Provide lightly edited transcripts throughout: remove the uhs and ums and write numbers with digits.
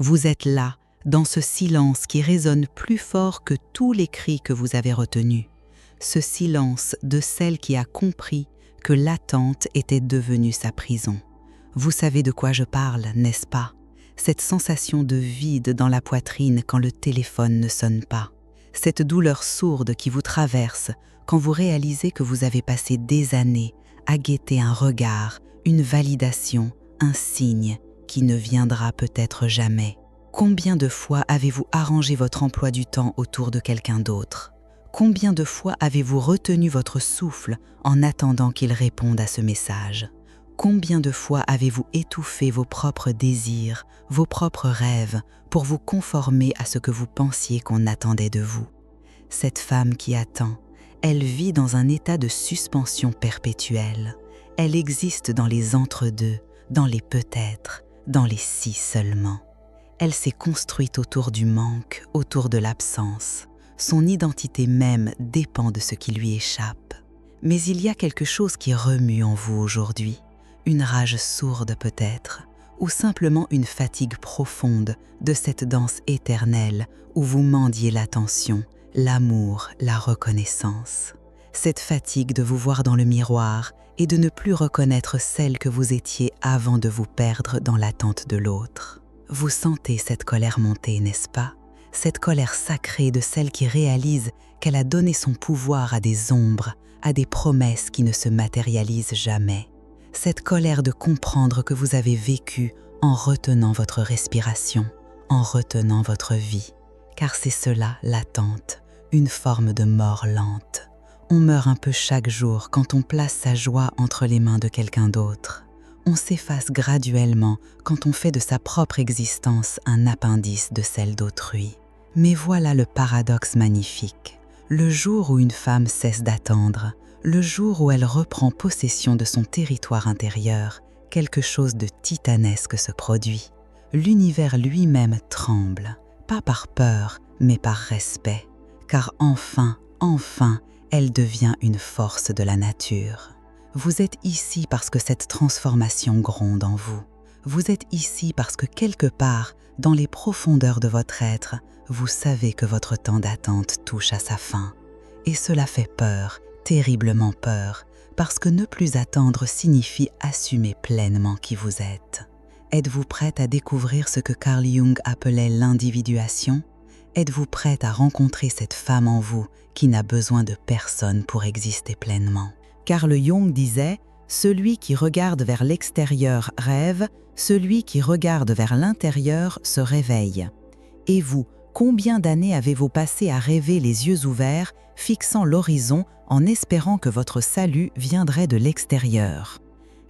Vous êtes là, dans ce silence qui résonne plus fort que tous les cris que vous avez retenus. Ce silence de celle qui a compris que l'attente était devenue sa prison. Vous savez de quoi je parle, n'est-ce pas? Cette sensation de vide dans la poitrine quand le téléphone ne sonne pas. Cette douleur sourde qui vous traverse quand vous réalisez que vous avez passé des années à guetter un regard, une validation, un signe qui ne viendra peut-être jamais. Combien de fois avez-vous arrangé votre emploi du temps autour de quelqu'un d'autre? Combien de fois avez-vous retenu votre souffle en attendant qu'il réponde à ce message? Combien de fois avez-vous étouffé vos propres désirs, vos propres rêves pour vous conformer à ce que vous pensiez qu'on attendait de vous? Cette femme qui attend, elle vit dans un état de suspension perpétuelle. Elle existe dans les entre-deux, dans les peut-être, dans les si seulement. Elle s'est construite autour du manque, autour de l'absence. Son identité même dépend de ce qui lui échappe. Mais il y a quelque chose qui remue en vous aujourd'hui. Une rage sourde peut-être, ou simplement une fatigue profonde de cette danse éternelle où vous mendiez l'attention, l'amour, la reconnaissance. Cette fatigue de vous voir dans le miroir et de ne plus reconnaître celle que vous étiez avant de vous perdre dans l'attente de l'autre. Vous sentez cette colère monter, n'est-ce pas? Cette colère sacrée de celle qui réalise qu'elle a donné son pouvoir à des ombres, à des promesses qui ne se matérialisent jamais. Cette colère de comprendre que vous avez vécu en retenant votre respiration, en retenant votre vie. Car c'est cela, l'attente, une forme de mort lente. On meurt un peu chaque jour quand on place sa joie entre les mains de quelqu'un d'autre. On s'efface graduellement quand on fait de sa propre existence un appendice de celle d'autrui. Mais voilà le paradoxe magnifique. Le jour où une femme cesse d'attendre, le jour où elle reprend possession de son territoire intérieur, quelque chose de titanesque se produit. L'univers lui-même tremble, pas par peur, mais par respect. Car enfin, elle devient une force de la nature. Vous êtes ici parce que cette transformation gronde en vous. Vous êtes ici parce que quelque part, dans les profondeurs de votre être, vous savez que votre temps d'attente touche à sa fin. Et cela fait peur, terriblement peur, parce que ne plus attendre signifie assumer pleinement qui vous êtes. Êtes-vous prête à découvrir ce que Carl Jung appelait l'individuation? Êtes-vous prête à rencontrer cette femme en vous qui n'a besoin de personne pour exister pleinement? Carl Jung disait « Celui qui regarde vers l'extérieur rêve, celui qui regarde vers l'intérieur se réveille. » Et vous, combien d'années avez-vous passé à rêver les yeux ouverts, fixant l'horizon en espérant que votre salut viendrait de l'extérieur?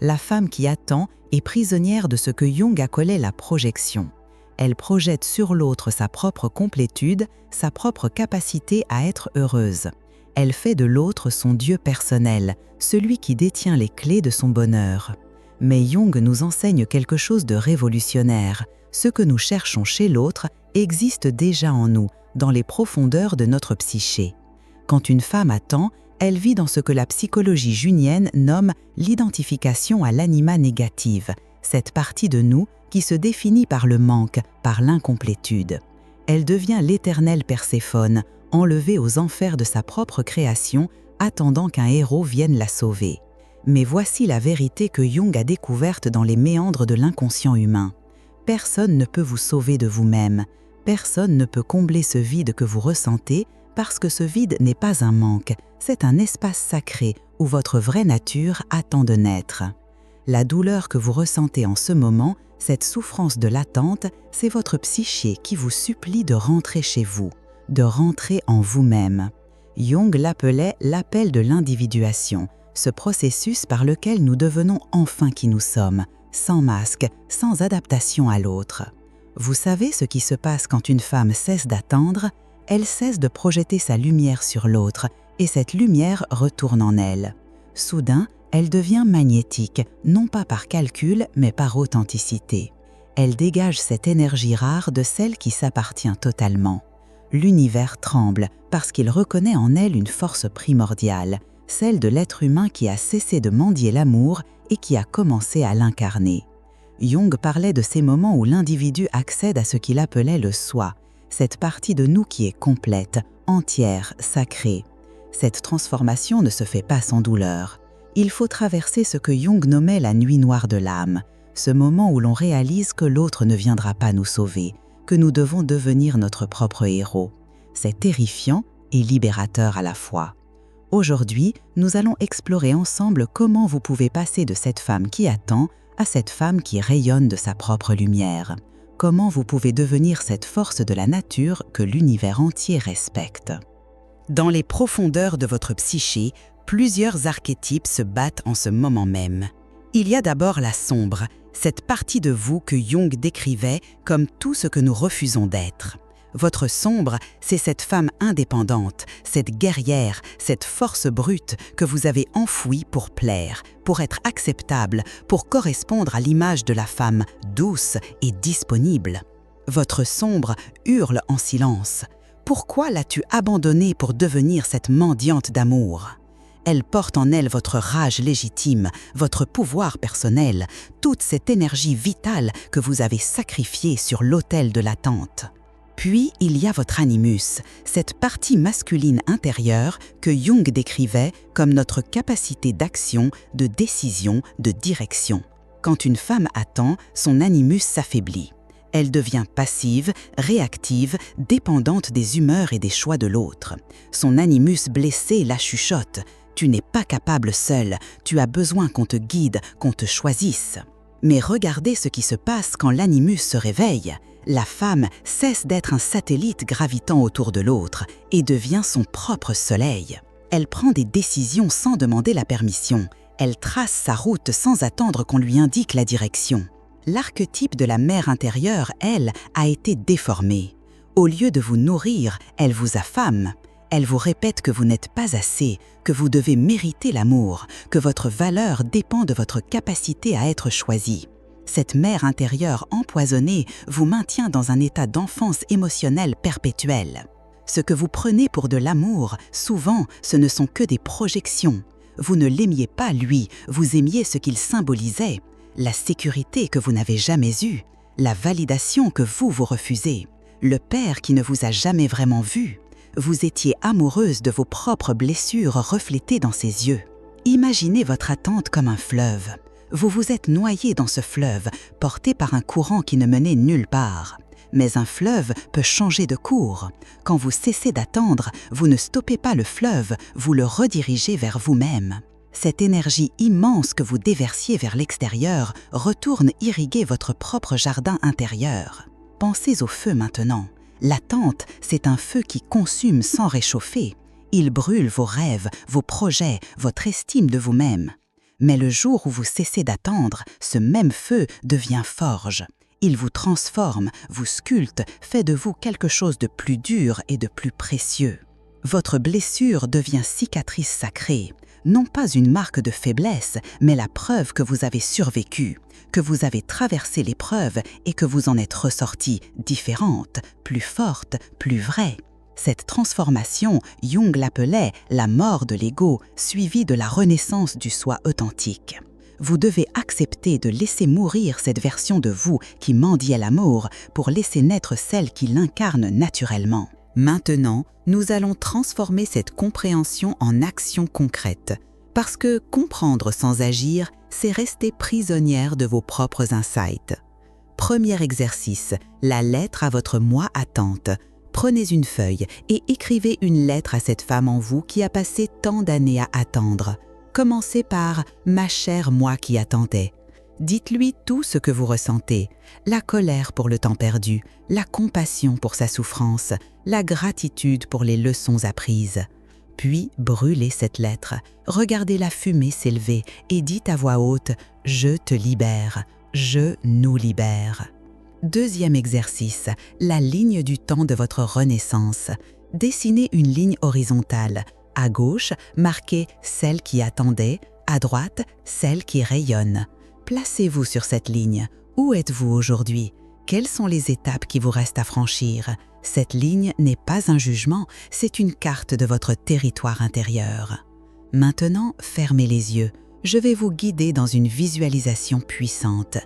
La femme qui attend est prisonnière de ce que Jung appelait la projection. Elle projette sur l'autre sa propre complétude, sa propre capacité à être heureuse. Elle fait de l'autre son Dieu personnel, celui qui détient les clés de son bonheur. Mais Jung nous enseigne quelque chose de révolutionnaire. Ce que nous cherchons chez l'autre existe déjà en nous, dans les profondeurs de notre psyché. Quand une femme attend, elle vit dans ce que la psychologie jungienne nomme l'identification à l'anima négative, cette partie de nous qui se définit par le manque, par l'incomplétude. Elle devient l'éternelle Perséphone, enlevée aux enfers de sa propre création, attendant qu'un héros vienne la sauver. Mais voici la vérité que Jung a découverte dans les méandres de l'inconscient humain. Personne ne peut vous sauver de vous-même. Personne ne peut combler ce vide que vous ressentez parce que ce vide n'est pas un manque, c'est un espace sacré où votre vraie nature attend de naître. La douleur que vous ressentez en ce moment, cette souffrance de l'attente, c'est votre psyché qui vous supplie de rentrer chez vous, de rentrer en vous-même. Jung l'appelait l'appel de l'individuation, ce processus par lequel nous devenons enfin qui nous sommes, sans masque, sans adaptation à l'autre. Vous savez ce qui se passe quand une femme cesse d'attendre? Elle cesse de projeter sa lumière sur l'autre et cette lumière retourne en elle. Soudain, elle devient magnétique, non pas par calcul, mais par authenticité. Elle dégage cette énergie rare de celle qui s'appartient totalement. L'univers tremble parce qu'il reconnaît en elle une force primordiale, celle de l'être humain qui a cessé de mendier l'amour et qui a commencé à l'incarner. Jung parlait de ces moments où l'individu accède à ce qu'il appelait le soi, cette partie de nous qui est complète, entière, sacrée. Cette transformation ne se fait pas sans douleur. Il faut traverser ce que Jung nommait la nuit noire de l'âme, ce moment où l'on réalise que l'autre ne viendra pas nous sauver, que nous devons devenir notre propre héros. C'est terrifiant et libérateur à la fois. Aujourd'hui, nous allons explorer ensemble comment vous pouvez passer de cette femme qui attend à cette femme qui rayonne de sa propre lumière. Comment vous pouvez devenir cette force de la nature que l'univers entier respecte. Dans les profondeurs de votre psyché, plusieurs archétypes se battent en ce moment même. Il y a d'abord la sombre, cette partie de vous que Jung décrivait comme tout ce que nous refusons d'être. Votre sombre, c'est cette femme indépendante, cette guerrière, cette force brute que vous avez enfouie pour plaire, pour être acceptable, pour correspondre à l'image de la femme douce et disponible. Votre sombre hurle en silence. Pourquoi l'as-tu abandonnée pour devenir cette mendiante d'amour ? Elle porte en elle votre rage légitime, votre pouvoir personnel, toute cette énergie vitale que vous avez sacrifiée sur l'autel de l'attente. Puis, il y a votre animus, cette partie masculine intérieure que Jung décrivait comme notre capacité d'action, de décision, de direction. Quand une femme attend, son animus s'affaiblit. Elle devient passive, réactive, dépendante des humeurs et des choix de l'autre. Son animus blessé la chuchote. Tu n'es pas capable seul, tu as besoin qu'on te guide, qu'on te choisisse. Mais regardez ce qui se passe quand l'animus se réveille. La femme cesse d'être un satellite gravitant autour de l'autre et devient son propre soleil. Elle prend des décisions sans demander la permission. Elle trace sa route sans attendre qu'on lui indique la direction. L'archétype de la mère intérieure, elle, a été déformé. Au lieu de vous nourrir, elle vous affame. Elle vous répète que vous n'êtes pas assez, que vous devez mériter l'amour, que votre valeur dépend de votre capacité à être choisi. Cette mère intérieure empoisonnée vous maintient dans un état d'enfance émotionnelle perpétuelle. Ce que vous prenez pour de l'amour, souvent, ce ne sont que des projections. Vous ne l'aimiez pas, lui, vous aimiez ce qu'il symbolisait. La sécurité que vous n'avez jamais eue, la validation que vous refusez, le père qui ne vous a jamais vraiment vu. Vous étiez amoureuse de vos propres blessures reflétées dans ses yeux. Imaginez votre attente comme un fleuve. Vous vous êtes noyé dans ce fleuve, porté par un courant qui ne menait nulle part. Mais un fleuve peut changer de cours. Quand vous cessez d'attendre, vous ne stoppez pas le fleuve, vous le redirigez vers vous-même. Cette énergie immense que vous déversiez vers l'extérieur retourne irriguer votre propre jardin intérieur. Pensez au feu maintenant. L'attente, c'est un feu qui consume sans réchauffer. Il brûle vos rêves, vos projets, votre estime de vous-même. Mais le jour où vous cessez d'attendre, ce même feu devient forge. Il vous transforme, vous sculpte, fait de vous quelque chose de plus dur et de plus précieux. Votre blessure devient cicatrice sacrée, non pas une marque de faiblesse, mais la preuve que vous avez survécu, que vous avez traversé l'épreuve et que vous en êtes ressorti différente, plus forte, plus vraie. Cette transformation, Jung l'appelait la mort de l'ego, suivie de la renaissance du soi authentique. Vous devez accepter de laisser mourir cette version de vous qui mendiait l'amour pour laisser naître celle qui l'incarne naturellement. Maintenant, nous allons transformer cette compréhension en action concrète. Parce que comprendre sans agir, c'est rester prisonnière de vos propres insights. Premier exercice, la lettre à votre moi attente. Prenez une feuille et écrivez une lettre à cette femme en vous qui a passé tant d'années à attendre. Commencez par « Ma chère moi qui attendais ». Dites-lui tout ce que vous ressentez, la colère pour le temps perdu, la compassion pour sa souffrance, la gratitude pour les leçons apprises. Puis brûlez cette lettre, regardez la fumée s'élever et dites à voix haute « Je te libère, je nous libère ». Deuxième exercice, la ligne du temps de votre renaissance. Dessinez une ligne horizontale. À gauche, marquez « Celle qui attendait », à droite, « Celle qui rayonne ». Placez-vous sur cette ligne. Où êtes-vous aujourd'hui? Quelles sont les étapes qui vous restent à franchir? Cette ligne n'est pas un jugement, c'est une carte de votre territoire intérieur. Maintenant, fermez les yeux. Je vais vous guider dans une visualisation puissante.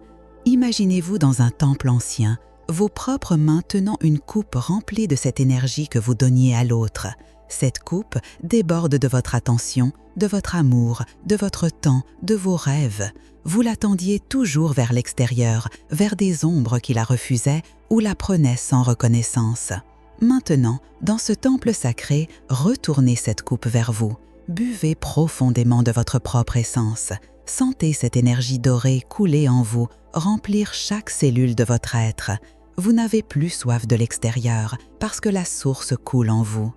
Imaginez-vous dans un temple ancien, vos propres mains tenant une coupe remplie de cette énergie que vous donniez à l'autre. Cette coupe déborde de votre attention, de votre amour, de votre temps, de vos rêves. Vous la tendiez toujours vers l'extérieur, vers des ombres qui la refusaient ou la prenaient sans reconnaissance. Maintenant, dans ce temple sacré, retournez cette coupe vers vous. Buvez profondément de votre propre essence. Sentez cette énergie dorée couler en vous, remplir chaque cellule de votre être. Vous n'avez plus soif de l'extérieur parce que la source coule en vous.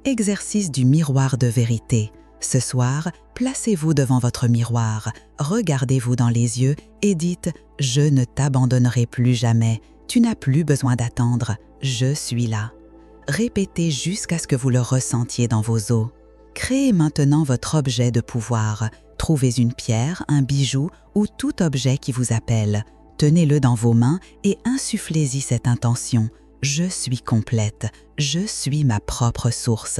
Exercice du miroir de vérité. Ce soir, placez-vous devant votre miroir, regardez-vous dans les yeux et dites « Je ne t'abandonnerai plus jamais, tu n'as plus besoin d'attendre, je suis là ». Répétez jusqu'à ce que vous le ressentiez dans vos os. Créez maintenant votre objet de pouvoir. Trouvez une pierre, un bijou ou tout objet qui vous appelle. Tenez-le dans vos mains et insufflez-y cette intention. Je suis complète, je suis ma propre source.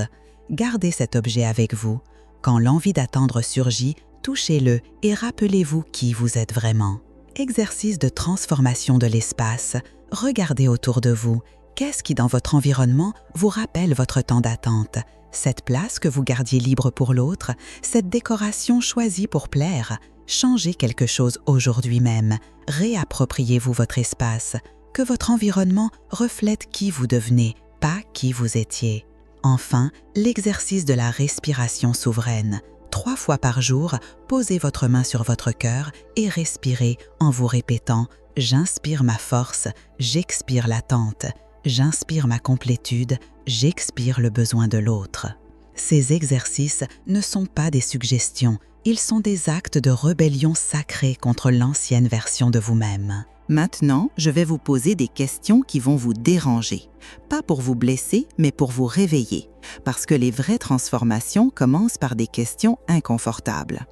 Gardez cet objet avec vous. Quand l'envie d'attendre surgit, touchez-le et rappelez-vous qui vous êtes vraiment. Exercice de transformation de l'espace. Regardez autour de vous. Qu'est-ce qui dans votre environnement vous rappelle votre temps d'attente? Cette place que vous gardiez libre pour l'autre, cette décoration choisie pour plaire. Changez quelque chose aujourd'hui même. Réappropriez-vous votre espace. Que votre environnement reflète qui vous devenez, pas qui vous étiez. Enfin, l'exercice de la respiration souveraine. 3 fois par jour, posez votre main sur votre cœur et respirez en vous répétant « J'inspire ma force, j'expire l'attente. J'inspire ma complétude, j'expire le besoin de l'autre. » Ces exercices ne sont pas des suggestions, ils sont des actes de rébellion sacrée contre l'ancienne version de vous-même. Maintenant, je vais vous poser des questions qui vont vous déranger. Pas pour vous blesser, mais pour vous réveiller. Parce que les vraies transformations commencent par des questions inconfortables.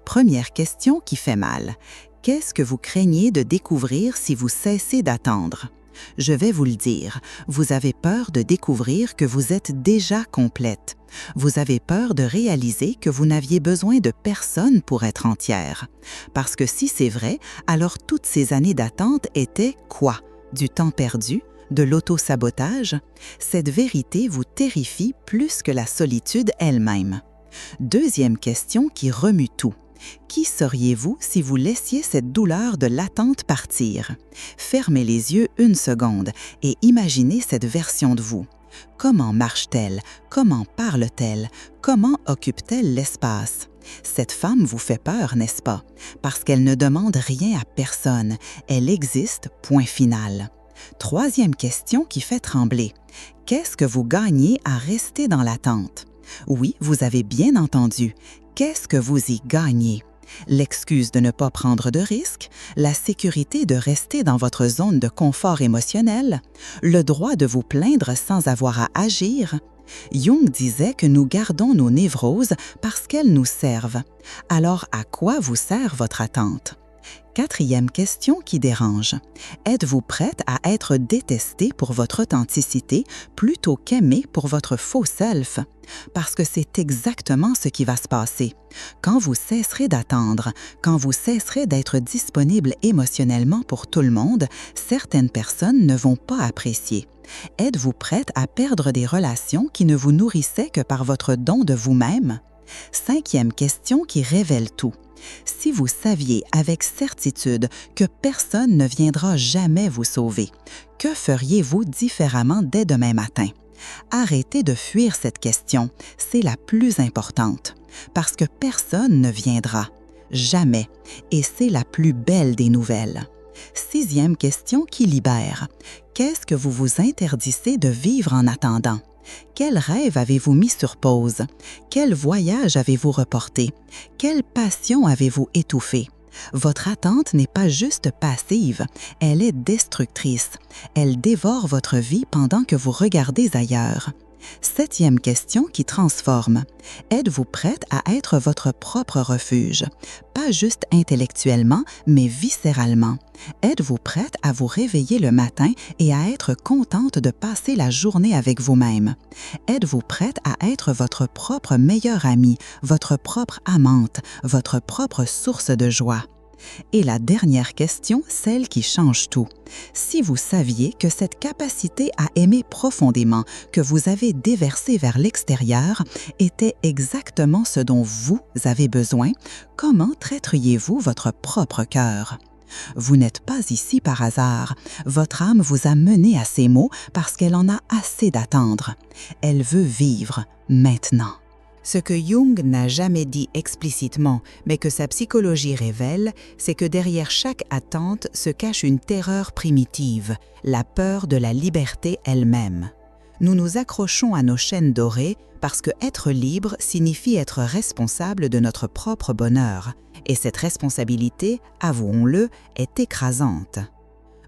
Première question qui fait mal. Qu'est-ce que vous craignez de découvrir si vous cessez d'attendre? Je vais vous le dire, vous avez peur de découvrir que vous êtes déjà complète. Vous avez peur de réaliser que vous n'aviez besoin de personne pour être entière. Parce que si c'est vrai, alors toutes ces années d'attente étaient quoi? Du temps perdu? De l'auto-sabotage? Cette vérité vous terrifie plus que la solitude elle-même. Deuxième question qui remue tout. Qui seriez-vous si vous laissiez cette douleur de l'attente partir? Fermez les yeux une seconde et imaginez cette version de vous. Comment marche-t-elle? Comment parle-t-elle? Comment occupe-t-elle l'espace? Cette femme vous fait peur, n'est-ce pas? Parce qu'elle ne demande rien à personne. Elle existe, point final. Troisième question qui fait trembler. Qu'est-ce que vous gagnez à rester dans l'attente? Oui, vous avez bien entendu. Qu'est-ce que vous y gagnez? L'excuse de ne pas prendre de risques, la sécurité de rester dans votre zone de confort émotionnel, le droit de vous plaindre sans avoir à agir. Jung disait que nous gardons nos névroses parce qu'elles nous servent. Alors, à quoi vous sert votre attente? Quatrième question qui dérange. Êtes-vous prête à être détestée pour votre authenticité plutôt qu'aimée pour votre faux self? Parce que c'est exactement ce qui va se passer. Quand vous cesserez d'attendre, quand vous cesserez d'être disponible émotionnellement pour tout le monde, certaines personnes ne vont pas apprécier. Êtes-vous prête à perdre des relations qui ne vous nourrissaient que par votre don de vous-même? Cinquième question qui révèle tout. Si vous saviez avec certitude que personne ne viendra jamais vous sauver, que feriez-vous différemment dès demain matin? Arrêtez de fuir cette question, c'est la plus importante, parce que personne ne viendra, jamais, et c'est la plus belle des nouvelles. Sixième question qui libère. Qu'est-ce que vous vous interdisez de vivre en attendant? Quel rêve avez-vous mis sur pause? Quel voyage avez-vous reporté? Quelle passion avez-vous étouffée? Votre attente n'est pas juste passive, elle est destructrice. Elle dévore votre vie pendant que vous regardez ailleurs. Septième question qui transforme. Êtes-vous prête à être votre propre refuge? Pas juste intellectuellement, mais viscéralement. Êtes-vous prête à vous réveiller le matin et à être contente de passer la journée avec vous-même? Êtes-vous prête à être votre propre meilleure amie, votre propre amante, votre propre source de joie? Et la dernière question, celle qui change tout. Si vous saviez que cette capacité à aimer profondément que vous avez déversée vers l'extérieur était exactement ce dont vous avez besoin, comment traiteriez-vous votre propre cœur? Vous n'êtes pas ici par hasard. Votre âme vous a mené à ces mots parce qu'elle en a assez d'attendre. Elle veut vivre maintenant. Ce que Jung n'a jamais dit explicitement, mais que sa psychologie révèle, c'est que derrière chaque attente se cache une terreur primitive, la peur de la liberté elle-même. Nous nous accrochons à nos chaînes dorées parce que être libre signifie être responsable de notre propre bonheur. Et cette responsabilité, avouons-le, est écrasante.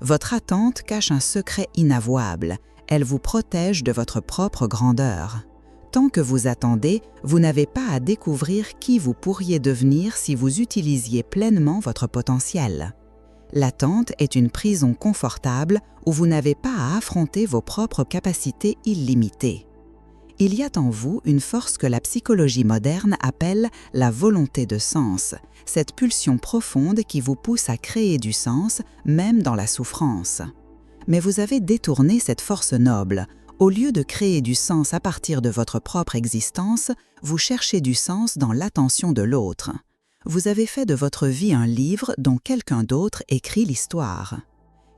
Votre attente cache un secret inavouable. Elle vous protège de votre propre grandeur. Tant que vous attendez, vous n'avez pas à découvrir qui vous pourriez devenir si vous utilisiez pleinement votre potentiel. L'attente est une prison confortable où vous n'avez pas à affronter vos propres capacités illimitées. Il y a en vous une force que la psychologie moderne appelle la volonté de sens, cette pulsion profonde qui vous pousse à créer du sens, même dans la souffrance. Mais vous avez détourné cette force noble. Au lieu de créer du sens à partir de votre propre existence, vous cherchez du sens dans l'attention de l'autre. Vous avez fait de votre vie un livre dont quelqu'un d'autre écrit l'histoire.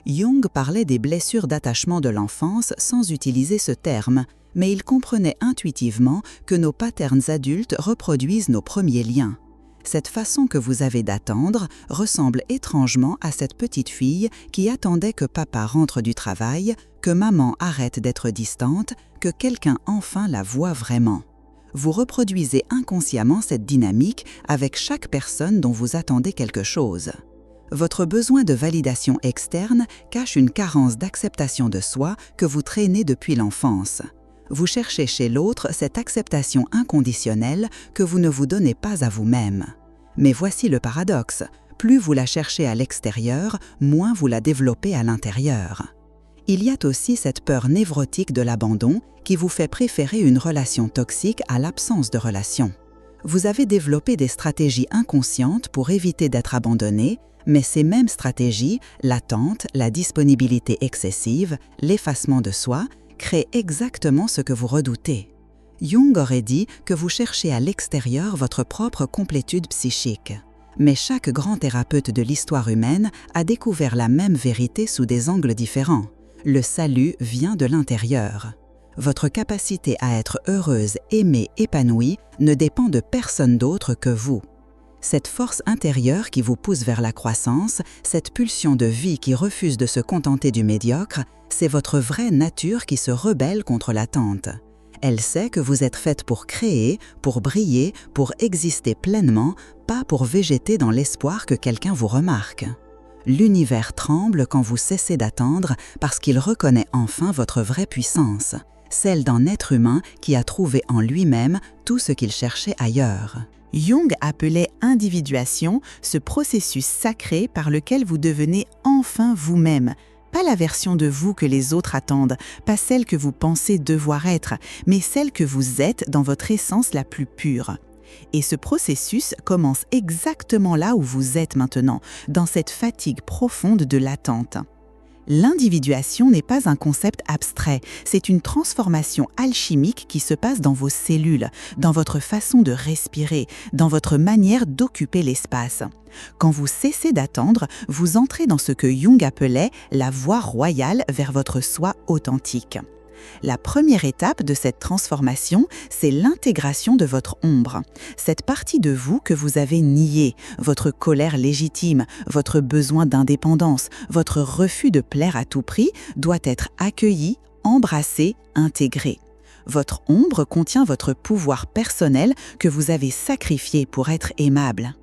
Jung parlait des blessures d'attachement de l'enfance sans utiliser ce terme, mais il comprenait intuitivement que nos patterns adultes reproduisent nos premiers liens. Cette façon que vous avez d'attendre ressemble étrangement à cette petite fille qui attendait que papa rentre du travail, que maman arrête d'être distante, que quelqu'un enfin la voie vraiment. Vous reproduisez inconsciemment cette dynamique avec chaque personne dont vous attendez quelque chose. Votre besoin de validation externe cache une carence d'acceptation de soi que vous traînez depuis l'enfance. Vous cherchez chez l'autre cette acceptation inconditionnelle que vous ne vous donnez pas à vous-même. Mais voici le paradoxe, plus vous la cherchez à l'extérieur, moins vous la développez à l'intérieur. Il y a aussi cette peur névrotique de l'abandon qui vous fait préférer une relation toxique à l'absence de relation. Vous avez développé des stratégies inconscientes pour éviter d'être abandonné, mais ces mêmes stratégies, l'attente, la disponibilité excessive, l'effacement de soi, créent exactement ce que vous redoutez. Jung aurait dit que vous cherchez à l'extérieur votre propre complétude psychique. Mais chaque grand thérapeute de l'histoire humaine a découvert la même vérité sous des angles différents. Le salut vient de l'intérieur. Votre capacité à être heureuse, aimée, épanouie ne dépend de personne d'autre que vous. Cette force intérieure qui vous pousse vers la croissance, cette pulsion de vie qui refuse de se contenter du médiocre, c'est votre vraie nature qui se rebelle contre l'attente. Elle sait que vous êtes faite pour créer, pour briller, pour exister pleinement, pas pour végéter dans l'espoir que quelqu'un vous remarque. L'univers tremble quand vous cessez d'attendre parce qu'il reconnaît enfin votre vraie puissance, celle d'un être humain qui a trouvé en lui-même tout ce qu'il cherchait ailleurs. Jung appelait individuation ce processus sacré par lequel vous devenez enfin vous-même. Pas la version de vous que les autres attendent, pas celle que vous pensez devoir être, mais celle que vous êtes dans votre essence la plus pure. Et ce processus commence exactement là où vous êtes maintenant, dans cette fatigue profonde de l'attente. L'individuation n'est pas un concept abstrait, c'est une transformation alchimique qui se passe dans vos cellules, dans votre façon de respirer, dans votre manière d'occuper l'espace. Quand vous cessez d'attendre, vous entrez dans ce que Jung appelait la voie royale vers votre soi authentique. La première étape de cette transformation, c'est l'intégration de votre ombre. Cette partie de vous que vous avez niée, votre colère légitime, votre besoin d'indépendance, votre refus de plaire à tout prix, doit être accueillie, embrassée, intégrée. Votre ombre contient votre pouvoir personnel que vous avez sacrifié pour être aimable.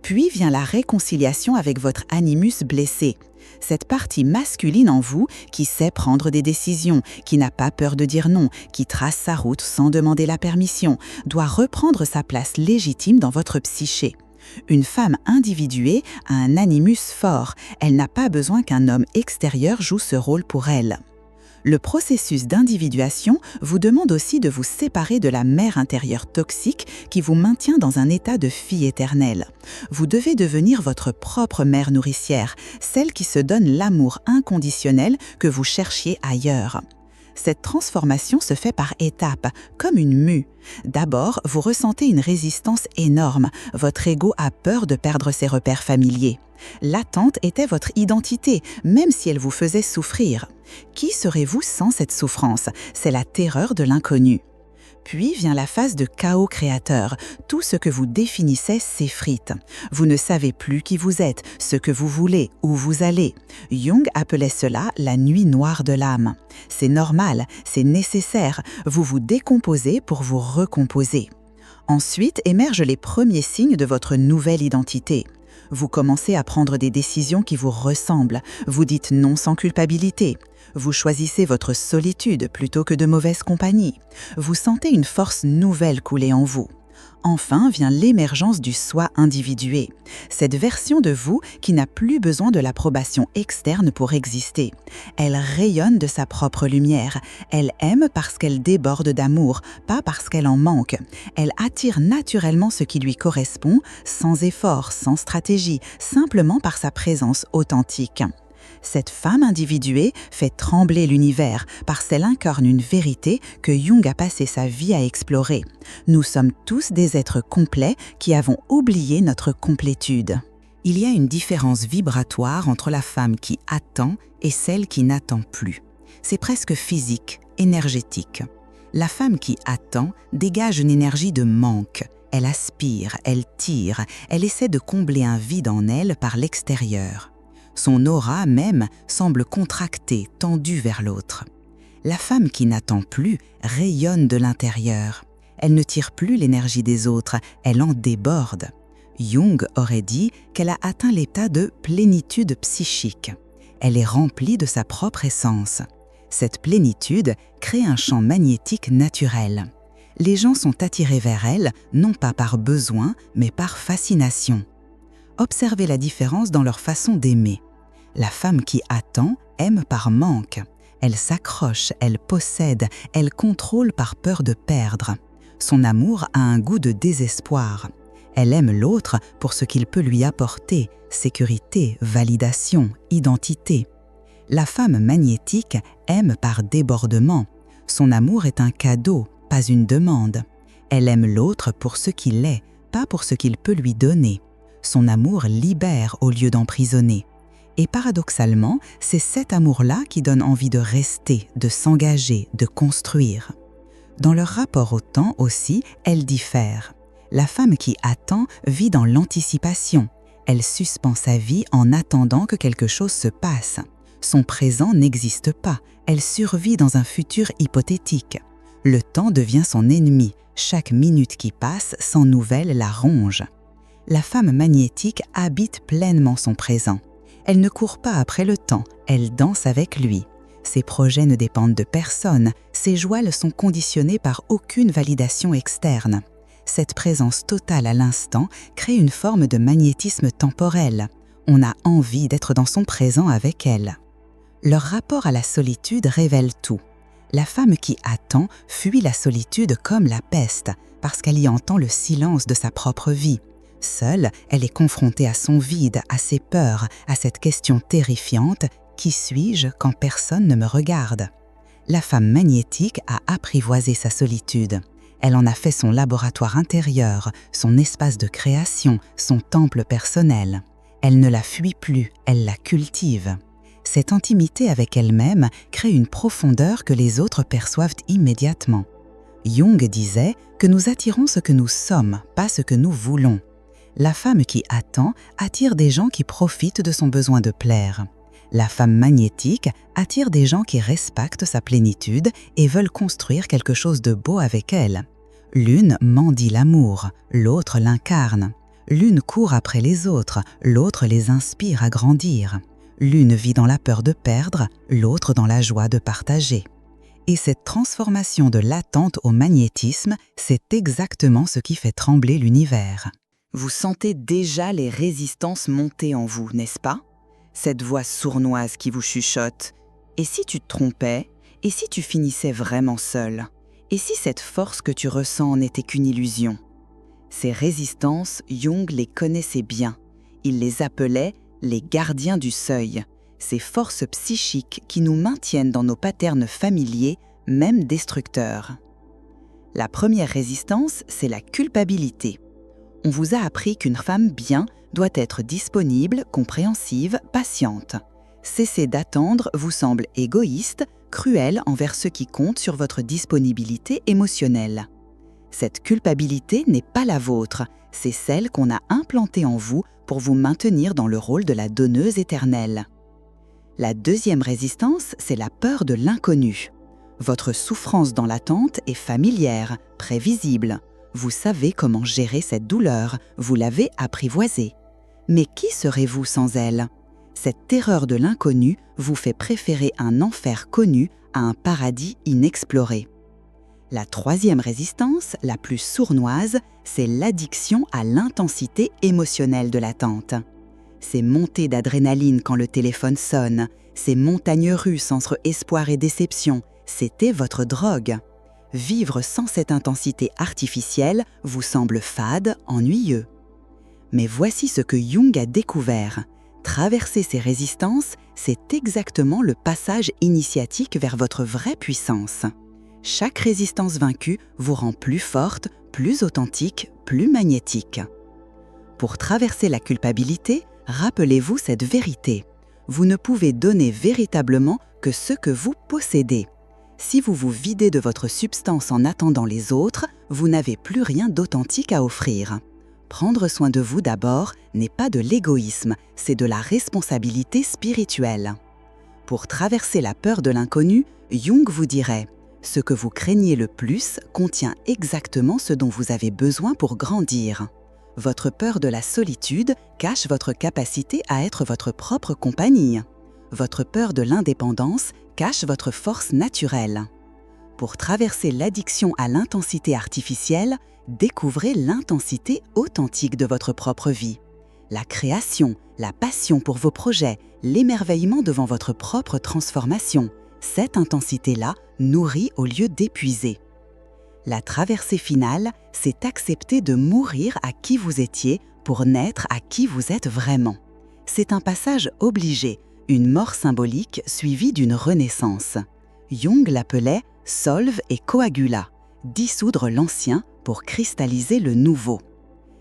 Puis vient la réconciliation avec votre animus blessé. Cette partie masculine en vous qui sait prendre des décisions, qui n'a pas peur de dire non, qui trace sa route sans demander la permission, doit reprendre sa place légitime dans votre psyché. Une femme individuée a un animus fort, elle n'a pas besoin qu'un homme extérieur joue ce rôle pour elle. Le processus d'individuation vous demande aussi de vous séparer de la mère intérieure toxique qui vous maintient dans un état de fille éternelle. Vous devez devenir votre propre mère nourricière, celle qui se donne l'amour inconditionnel que vous cherchiez ailleurs. Cette transformation se fait par étapes, comme une mue. D'abord, vous ressentez une résistance énorme. Votre ego a peur de perdre ses repères familiers. L'attente était votre identité, même si elle vous faisait souffrir. Qui serez-vous sans cette souffrance? C'est la terreur de l'inconnu. Puis vient la phase de chaos créateur. Tout ce que vous définissez s'effrite. Vous ne savez plus qui vous êtes, ce que vous voulez, où vous allez. Jung appelait cela la nuit noire de l'âme. C'est normal, c'est nécessaire. Vous vous décomposez pour vous recomposer. Ensuite émergent les premiers signes de votre nouvelle identité. Vous commencez à prendre des décisions qui vous ressemblent. Vous dites non sans culpabilité. Vous choisissez votre solitude plutôt que de mauvaise compagnie. Vous sentez une force nouvelle couler en vous. Enfin vient l'émergence du soi individué. Cette version de vous qui n'a plus besoin de l'approbation externe pour exister. Elle rayonne de sa propre lumière. Elle aime parce qu'elle déborde d'amour, pas parce qu'elle en manque. Elle attire naturellement ce qui lui correspond, sans effort, sans stratégie, simplement par sa présence authentique. Cette femme individuée fait trembler l'univers parce qu'elle incarne une vérité que Jung a passé sa vie à explorer. Nous sommes tous des êtres complets qui avons oublié notre complétude. Il y a une différence vibratoire entre la femme qui attend et celle qui n'attend plus. C'est presque physique, énergétique. La femme qui attend dégage une énergie de manque. Elle aspire, elle tire, elle essaie de combler un vide en elle par l'extérieur. Son aura même semble contractée, tendue vers l'autre. La femme qui n'attend plus rayonne de l'intérieur. Elle ne tire plus l'énergie des autres, elle en déborde. Jung aurait dit qu'elle a atteint l'état de plénitude psychique. Elle est remplie de sa propre essence. Cette plénitude crée un champ magnétique naturel. Les gens sont attirés vers elle, non pas par besoin, mais par fascination. Observez la différence dans leur façon d'aimer. La femme qui attend aime par manque. Elle s'accroche, elle possède, elle contrôle par peur de perdre. Son amour a un goût de désespoir. Elle aime l'autre pour ce qu'il peut lui apporter, sécurité, validation, identité. La femme magnétique aime par débordement. Son amour est un cadeau, pas une demande. Elle aime l'autre pour ce qu'il est, pas pour ce qu'il peut lui donner. Son amour libère au lieu d'emprisonner. Et paradoxalement, c'est cet amour-là qui donne envie de rester, de s'engager, de construire. Dans leur rapport au temps aussi, elles diffèrent. La femme qui attend vit dans l'anticipation. Elle suspend sa vie en attendant que quelque chose se passe. Son présent n'existe pas, elle survit dans un futur hypothétique. Le temps devient son ennemi, chaque minute qui passe sans nouvelles la ronge. La femme magnétique habite pleinement son présent. Elle ne court pas après le temps, elle danse avec lui. Ses projets ne dépendent de personne, ses joies sont conditionnées par aucune validation externe. Cette présence totale à l'instant crée une forme de magnétisme temporel. On a envie d'être dans son présent avec elle. Leur rapport à la solitude révèle tout. La femme qui attend fuit la solitude comme la peste, parce qu'elle y entend le silence de sa propre vie. Seule, elle est confrontée à son vide, à ses peurs, à cette question terrifiante « Qui suis-je quand personne ne me regarde ?» La femme magnétique a apprivoisé sa solitude. Elle en a fait son laboratoire intérieur, son espace de création, son temple personnel. Elle ne la fuit plus, elle la cultive. Cette intimité avec elle-même crée une profondeur que les autres perçoivent immédiatement. Jung disait que nous attirons ce que nous sommes, pas ce que nous voulons. La femme qui attend attire des gens qui profitent de son besoin de plaire. La femme magnétique attire des gens qui respectent sa plénitude et veulent construire quelque chose de beau avec elle. L'une mendie l'amour, l'autre l'incarne. L'une court après les autres, l'autre les inspire à grandir. L'une vit dans la peur de perdre, l'autre dans la joie de partager. Et cette transformation de l'attente au magnétisme, c'est exactement ce qui fait trembler l'univers. Vous sentez déjà les résistances monter en vous, n'est-ce pas? Cette voix sournoise qui vous chuchote. Et si tu te trompais? Et si tu finissais vraiment seul? Et si cette force que tu ressens n'était qu'une illusion? Ces résistances, Jung les connaissait bien. Il les appelait les gardiens du seuil, ces forces psychiques qui nous maintiennent dans nos patterns familiers, même destructeurs. La première résistance, c'est la culpabilité. On vous a appris qu'une femme bien doit être disponible, compréhensive, patiente. Cesser d'attendre vous semble égoïste, cruel envers ceux qui comptent sur votre disponibilité émotionnelle. Cette culpabilité n'est pas la vôtre, c'est celle qu'on a implantée en vous pour vous maintenir dans le rôle de la donneuse éternelle. La deuxième résistance, c'est la peur de l'inconnu. Votre souffrance dans l'attente est familière, prévisible. Vous savez comment gérer cette douleur, vous l'avez apprivoisée. Mais qui serez-vous sans elle? Cette terreur de l'inconnu vous fait préférer un enfer connu à un paradis inexploré. La troisième résistance, la plus sournoise, c'est l'addiction à l'intensité émotionnelle de l'attente. Ces montées d'adrénaline quand le téléphone sonne, ces montagnes russes entre espoir et déception, c'était votre drogue. Vivre sans cette intensité artificielle vous semble fade, ennuyeux. Mais voici ce que Jung a découvert. Traverser ces résistances, c'est exactement le passage initiatique vers votre vraie puissance. Chaque résistance vaincue vous rend plus forte, plus authentique, plus magnétique. Pour traverser la culpabilité, rappelez-vous cette vérité. Vous ne pouvez donner véritablement que ce que vous possédez. Si vous vous videz de votre substance en attendant les autres, vous n'avez plus rien d'authentique à offrir. Prendre soin de vous d'abord n'est pas de l'égoïsme, c'est de la responsabilité spirituelle. Pour traverser la peur de l'inconnu, Jung vous dirait « Ce que vous craignez le plus contient exactement ce dont vous avez besoin pour grandir. Votre peur de la solitude cache votre capacité à être votre propre compagnie. Votre peur de l'indépendance cache votre force naturelle. Pour traverser l'addiction à l'intensité artificielle, découvrez l'intensité authentique de votre propre vie. La création, la passion pour vos projets, l'émerveillement devant votre propre transformation, cette intensité-là nourrit au lieu d'épuiser. La traversée finale, c'est accepter de mourir à qui vous étiez pour naître à qui vous êtes vraiment. C'est un passage obligé, une mort symbolique suivie d'une renaissance. Jung l'appelait « solve et coagula », dissoudre l'ancien pour cristalliser le nouveau.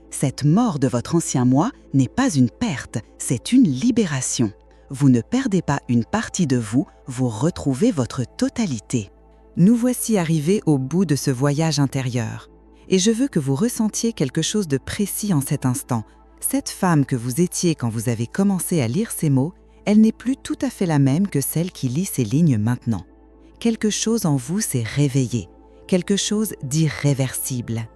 Cette mort de votre ancien moi n'est pas une perte, c'est une libération. Vous ne perdez pas une partie de vous, vous retrouvez votre totalité. Nous voici arrivés au bout de ce voyage intérieur. Et je veux que vous ressentiez quelque chose de précis en cet instant. Cette femme que vous étiez quand vous avez commencé à lire ces mots, elle n'est plus tout à fait la même que celle qui lit ces lignes maintenant. Quelque chose en vous s'est réveillé, quelque chose d'irréversible.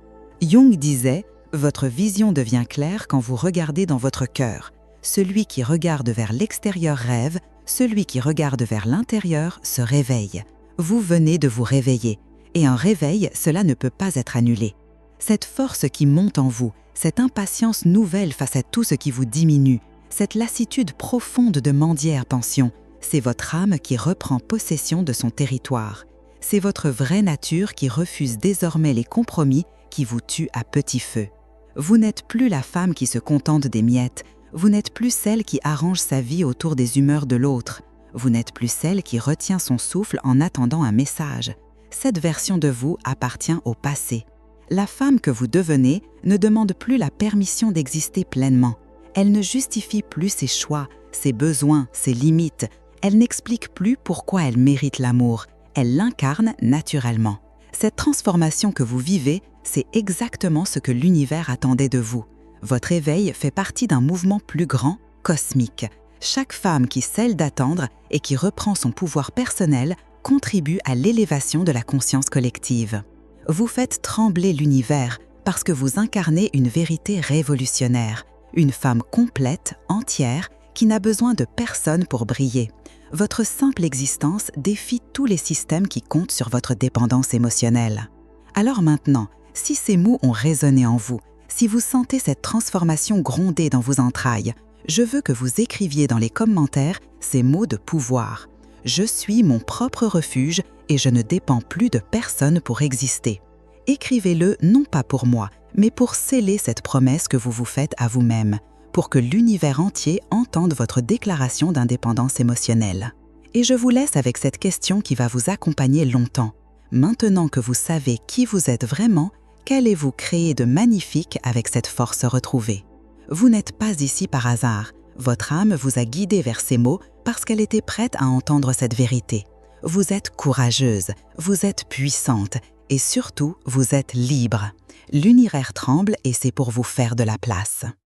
Jung disait « Votre vision devient claire quand vous regardez dans votre cœur. Celui qui regarde vers l'extérieur rêve, celui qui regarde vers l'intérieur se réveille. Vous venez de vous réveiller, et un réveil, cela ne peut pas être annulé. Cette force qui monte en vous, cette impatience nouvelle face à tout ce qui vous diminue, cette lassitude profonde de mendière pension, c'est votre âme qui reprend possession de son territoire. C'est votre vraie nature qui refuse désormais les compromis qui vous tuent à petit feu. Vous n'êtes plus la femme qui se contente des miettes, vous n'êtes plus celle qui arrange sa vie autour des humeurs de l'autre, vous n'êtes plus celle qui retient son souffle en attendant un message. Cette version de vous appartient au passé. La femme que vous devenez ne demande plus la permission d'exister pleinement. Elle ne justifie plus ses choix, ses besoins, ses limites. Elle n'explique plus pourquoi elle mérite l'amour. Elle l'incarne naturellement. Cette transformation que vous vivez, c'est exactement ce que l'univers attendait de vous. Votre éveil fait partie d'un mouvement plus grand, cosmique. Chaque femme qui cesse d'attendre et qui reprend son pouvoir personnel contribue à l'élévation de la conscience collective. Vous faites trembler l'univers parce que vous incarnez une vérité révolutionnaire, une femme complète, entière, qui n'a besoin de personne pour briller. Votre simple existence défie tous les systèmes qui comptent sur votre dépendance émotionnelle. Alors maintenant, si ces mots ont résonné en vous, si vous sentez cette transformation gronder dans vos entrailles, je veux que vous écriviez dans les commentaires ces mots de pouvoir. Je suis mon propre refuge et je ne dépends plus de personne pour exister. Écrivez-le non pas pour moi, mais pour sceller cette promesse que vous vous faites à vous-même, pour que l'univers entier entende votre déclaration d'indépendance émotionnelle. Et je vous laisse avec cette question qui va vous accompagner longtemps. Maintenant que vous savez qui vous êtes vraiment, qu'allez-vous créer de magnifique avec cette force retrouvée? Vous n'êtes pas ici par hasard. Votre âme vous a guidé vers ces mots parce qu'elle était prête à entendre cette vérité. Vous êtes courageuse, vous êtes puissante et surtout, vous êtes libre. L'univers tremble et c'est pour vous faire de la place.